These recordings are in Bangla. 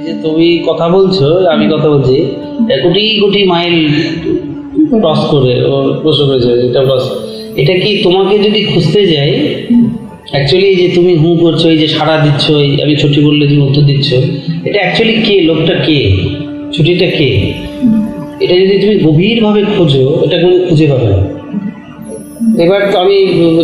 যে তুমি কথা বলছো, আমি কথা বলছি, কোটি কোটি মাইল ক্রস করে ও প্রশ্ন করেছে এটা ক্রস। এটা কি তোমাকে যদি খুঁজতে যাই, অ্যাকচুয়ালি যে তুমি হু করছো, এই যে সাড়া দিচ্ছ, এই আমি ছুটি বললে তুমি উত্তর দিচ্ছ, এটা অ্যাকচুয়ালি কে? লোকটা কে? ছুটিটা কে? এটা যদি তুমি গভীরভাবে খোঁজো, এটা কোনো খুঁজে পাবে না। এবার তো আমি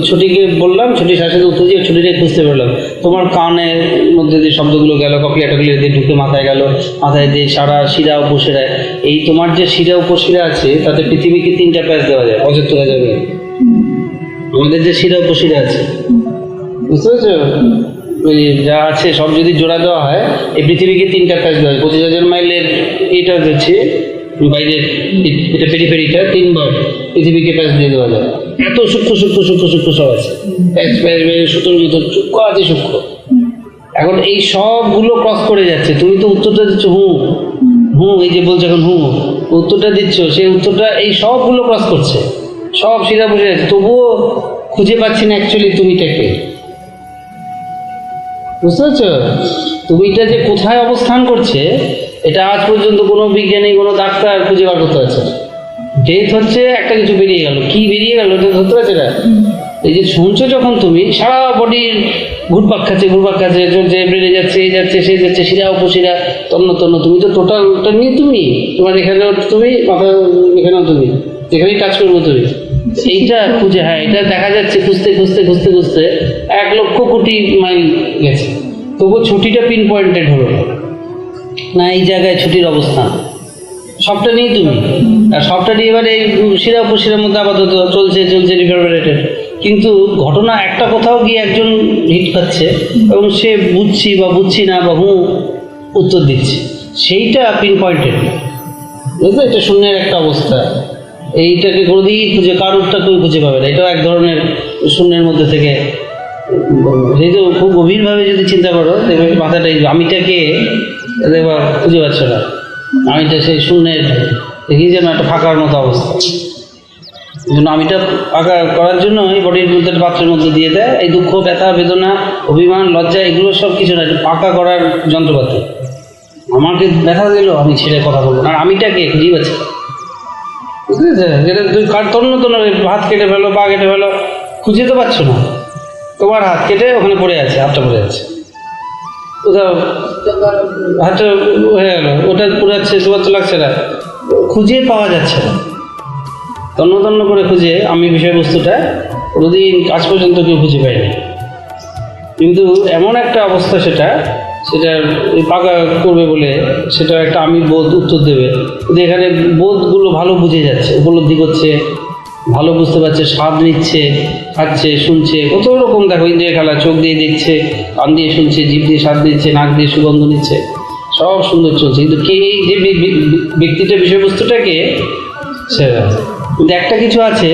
ছুটিকে বললাম, ছুটির সাথে সাথে উত্তর দিয়ে ছুটিটাই খুঁজতে পারলাম। তোমার কানের মধ্যে যে শব্দগুলো গেল, ককলিয়া টকলিয়া দিয়ে ঢুকে মাথায় গেল, মাথায় দিয়ে সারা শিরা উপশিরা, এই তোমার যে শিরা উপশিরা আছে তাতে পৃথিবীকে 3টা প্যাচ দেওয়া যায় 75,000 মিল। আমাদের যে শিরা উপশিরা আছে, বুঝতে পেরেছো? ওই যা আছে সব যদি জোড়া দেওয়া হয়, এই পৃথিবীকে 3টা প্যাচ দেওয়া হয়। 25,000 মাইলের এটা হচ্ছে বাইরের, এটা পেরিফেরিটা 3বার পৃথিবীকে প্যাচ দিয়ে দেওয়া যায়। এত সূক্ষ্ম সূক্ষ্ম সূক্ষ্ম সূক্ষ্ম সব আছে, প্যাচ প্যাচ সুতোর মতো সূক্ষ্ম আছে সূক্ষ্ম। এখন এই সবগুলো ক্রস করে যাচ্ছে, তুমি তো উত্তরটা দিচ্ছ হু হু, এই যে বলছো এখন হু, উত্তরটা দিচ্ছ, সেই উত্তরটা এই সবগুলো ক্রস করছে, সব সিধা বসে যাচ্ছে, তবুও খুঁজে পাচ্ছি না অ্যাকচুয়ালি তুমিটাকে। বুঝতে পারছো? তুমিটা যে কোথায় অবস্থান করছে, এটা আজ পর্যন্ত কোনো বিজ্ঞানী, কোনো ডাক্তার খুঁজে বার করতে পারছে না। ডেথ হচ্ছে একটা কিছু বেরিয়ে গেল, কি বেরিয়ে গেল এটা ধরতে পারছে না। এই যে শুনছো যখন তুমি, সারা বডির ঘুরপাক খাচ্ছে চলছে, বেড়ে যাচ্ছে, এই যাচ্ছে, সেই যাচ্ছে, শিরা উপশিরা তন্ন তন্ন, তুমি তো টোটালটা নিয়ে তুমি, তোমার এখানেও তুমি, মাথা এখানেও তুমি, যেখানেই টাচ করবো তুমি, এইটা খুঁজে, হ্যাঁ এটা দেখা যাচ্ছে। খুঁজতে খুঁজতে খুঁজতে খুঁজতে 1,00,000 কোটি মাইল গেছে, তবু ছুটিটা পিন পয়েন্টেড হলো না। এই জায়গায় ছুটির অবস্থান সবটা নিয়ে তুমি, আর সবটা নিয়ে এবারে এই শিরা উপশিরার মধ্যে আপাতত চলছে রিভারবেরেটেড। কিন্তু ঘটনা একটা কোথাও গিয়ে একজন হিট পাচ্ছে এবং সে বুঝছি বা বুঝছি না বা হু উত্তর দিচ্ছে, সেইটা পিন পয়েন্টেড। বুঝলো? এটা শূন্যের একটা অবস্থা, এইটাকে কোনোদিন খুঁজে কারোরটা কেউ খুঁজে পাবে না। এটাও এক ধরনের শূন্যের মধ্যে থেকে, যেহেতু খুব গভীরভাবে যদি চিন্তা করো দেখবে মাথাটাই আমিটাকে দেখবা খুঁজে পাচ্ছ না। আমিটা সেই শূন্যের দেখি যেন একটা ফাঁকার মতো অবস্থা। এই জন্য আমিটা ফাঁকা করার জন্য এই বডির মধ্যে পাত্রের মধ্যে দিয়ে দেয় এই দুঃখ, ব্যথা, বেদনা, অভিমান, লজ্জা, এগুলো সব কিছু না, ফাঁকা করার যন্ত্রপাতি। আমাকে ব্যথা দিল, আমি ছেড়ে কথা বলবো না, আর আমিটাকে খুঁজে পাচ্ছি। বুঝতে পেরেছে? যেটা তুই তন্ন তন্ন হাত কেটে ফেলো, পা কেটে ফেলো, খুঁজে তো পাচ্ছ না। তোমার হাত কেটে ওখানে পড়ে আছে, হাতটা পড়ে আছে, কোথাও হাতটা হয়ে গেল, ওটা পুরাচ্ছে, তোমার তো লাগছে না, খুঁজে পাওয়া যাচ্ছে না। তন্ন তন্ন করে খুঁজে আমি বিষয়বস্তুটা কোনোদিন আজ পর্যন্ত কেউ খুঁজে পাইনি। কিন্তু এমন একটা অবস্থা, সেটা পাকা করবে বলে সেটা একটা আমি বোধ উত্তর দেবে, কিন্তু এখানে বোধগুলো ভালো বুঝে যাচ্ছে, উপলব্ধি করছে, ভালো বুঝতে পারছে, স্বাদ নিচ্ছে, খাচ্ছে, শুনছে, কত রকম দেখো ইন্দ্রিয় খেলা, চোখ দিয়ে দেখছে, কান দিয়ে শুনছে, জিভ দিয়ে স্বাদ নিচ্ছে, নাক দিয়ে সুগন্ধ নিচ্ছে, সব সুন্দর চলছে। কিন্তু কে এই যে ব্যক্তিটা, বিষয়বস্তুটাকে সেরা, কিন্তু একটা কিছু আছে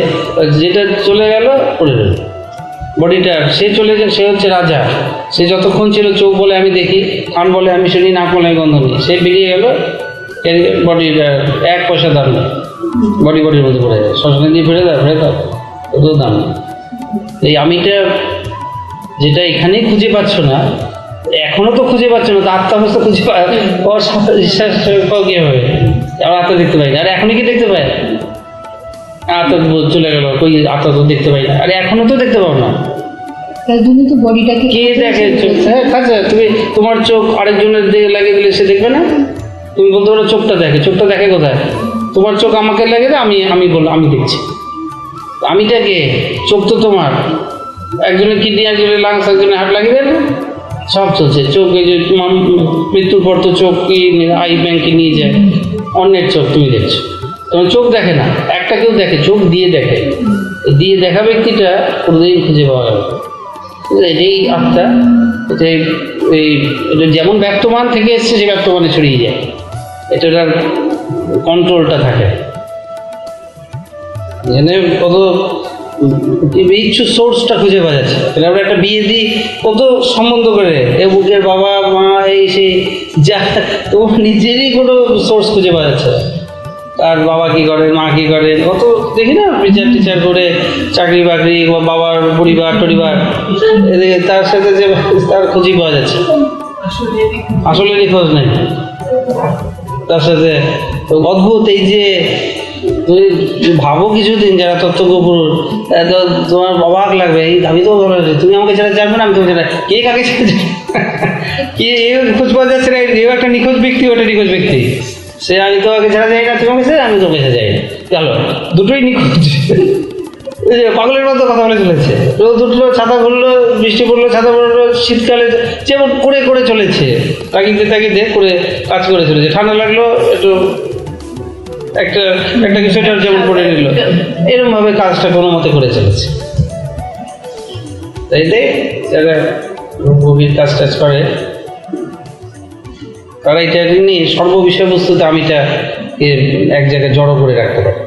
যেটা চলে গেল, পড়ে গেল বডিটা, সে চলে যায়, সে হচ্ছে রাজা। সে যতক্ষণ ছিল চোখ বলে আমি দেখি, কান বলে আমি শুনি, নাক বলে আমি গন্ধ নিই, সে বেরিয়ে গেল, বডির 1 পয়সা দাম নেই, বডির মধ্যে পড়ে যায়, শ্মশানে দিয়ে ফেলে দাও অত দাম নেই। এই আমিটা যেটা এখানেই খুঁজে পাচ্ছ না, এখনো তো খুঁজে পাচ্ছ না, তো আত্মাবস্থা খুঁজে পাও কীভাবে? আর আত্মা দেখতে পাই না, আর এখনই কি দেখতে পাই? আত্মা চলে গেল, কই আত্মা তো দেখতে পাই না, আরে এখনো তো দেখতে পাও না। তো বডিটাকে কে দেখে? হ্যাঁ, আচ্ছা তুমি তোমার চোখ আরেকজনের দিকে লাগিয়ে দিলে সে দেখবে না? তুমি বলতে পারো চোখটা দেখে কোথায়? তোমার চোখ আমাকে লাগিয়ে দেয়, আমি বললাম আমি দেখছি। আমিটাকে চোখ তো তোমার, একজনের কিডনি, একজনের লাংস, একজনের হার্ট লাগিয়ে দেয় না? সব চলছে। চোখ, এই যে তোমার মৃত্যুর পর তো চোখ আই ব্যাংকে নিয়ে যায়, অন্যের চোখ তুমি দেখছো, তোমার চোখ দেখে না, একটা কেউ দেখে, চোখ দিয়ে দেখে, দিয়ে দেখা ব্যক্তিটা কোনোদিন খুঁজে পাওয়া যাবে। এটাই আত্মা, এটা যেমন ব্যক্তমান থেকে এসছে, সে ব্যক্তমানে ছড়িয়ে যায়, এটার কন্ট্রোলটা থাকে। এখানে কত ইচ্ছু সোর্সটা খুঁজে পাওয়া যাচ্ছে। আমরা একটা বিয়ে দিই, কত সম্বন্ধ করে, এ বুকের বাবা মা এই সেই, যা তোমার নিজেরই কোনো সোর্স খুঁজে পাওয়া যাচ্ছে। তার বাবা কী করেন, মা কী করেন, কত দেখি না টিচার করে, চাকরি বাকরি, বাবার পরিবার, এদিকে তার সাথে যে তার খুঁজেই পাওয়া যাচ্ছে। আসলে নিখোঁজ নেই। তার সাথে তো অদ্ভুত এই যে তুমি ভাবো কিছুদিন যারা তত্ত্বজ্ঞ পুরুষ, তোমার অবাক লাগবে। এই আমি তো তুমি আমাকে ছেড়ে যাবে না, আমি তোমাকে ছেড়ে কে কাকে ছেড়ে যাবে, কে এও খোঁজ পাওয়া যাচ্ছে না, এও একটা নিখোঁজ ব্যক্তি, ওটা নিখোঁজ ব্যক্তি। সে আমি তোমাকে ছেড়ে যাই না, তুমি আমাকে ছেড়ে, আমি তোমাকে ছেড়ে যাই না, গেল দুটোই নিখোঁজ। ওই যে পাগলের মতো কথা বলে চলেছে, রোদ উঠলো ছাতা ঘুরলো, বৃষ্টি পড়লো ছাতা পড়লো, শীতকালে যেমন করে করে চলেছে, তাকিতে তাকিতে করে কাজ করে চলেছে। ঠান্ডা লাগলো একটু একটা একটা সোয়েটার যেমন পরে নিল, এরকম ভাবে কাজটা কোনো মতে করে চলেছে। তাই যারা গভীর কাজ টাজ করে তারা এটা নিয়ে সর্ববিষয়বস্তুতে আমিটা এক জায়গায় জড়ো করে রাখতে পারে।